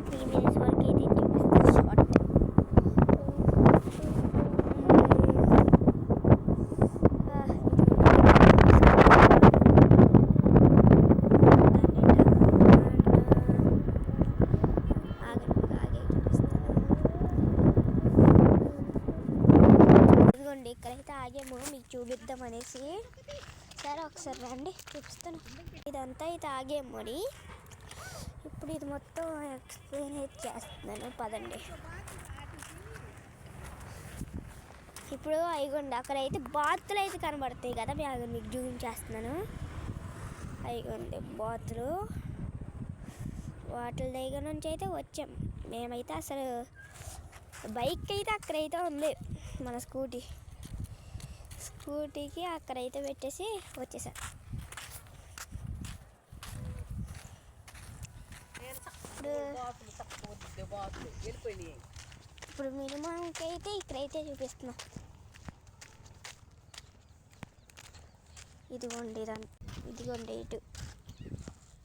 3 minutes వరకు అయితే చూపిస్తాను షార్ట్. ఇదిగోండి ఇక్కడైతే ఆగాము మీకు చూపిద్దాం అనేసి. సరే ఒకసారి రండి చూపిస్తాను. ఇదంతా అయితే ఆగాము అని ఇప్పుడు ఇది మొత్తం ఎక్స్ప్లెయిన్ అయితే చేస్తున్నాను పదండి. ఇప్పుడు అయిగోండి అక్కడైతే బాతులు అయితే కనబడతాయి కదా, మీకు చూపించేస్తున్నాను. అయిగోండి బాతులు, వాటి దగ్గర నుంచి అయితే వచ్చాం మేమైతే. అసలు బైక్ అయితే అక్కడైతే ఉంది, మన స్కూటీకి అక్కడైతే పెట్టేసి వచ్చేసాం. ఇప్పుడు మినిమంకి అయితే ఇక్కడైతే చూపిస్తున్నాం. ఇదిగోండి ఇటు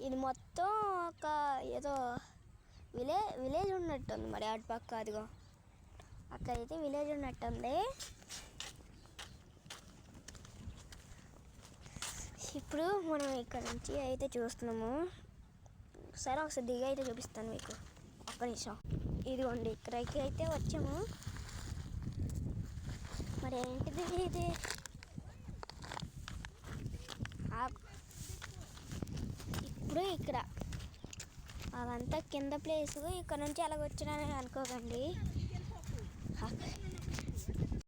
ఇది మొత్తం ఒక ఏదో విలేజ్ ఉన్నట్టుంది మరి అటు పక్క. అదిగో అక్కడైతే విలేజ్ ఉన్నట్టుంది. ఇప్పుడు మనం ఇక్కడ నుంచి అయితే చూస్తున్నాము. సరే ఒకసారి దిగి అయితే చూపిస్తాను మీకు, ఒక్క నిమిషం. ఇదిగోండి ఇక్కడికి అయితే వచ్చాము. మరి ఏంటిది ఇది? ఇప్పుడు ఇక్కడ అదంతా కింద ప్లేసు, ఇక్కడ నుంచి ఎలాగొచ్చినా అనుకోకండి.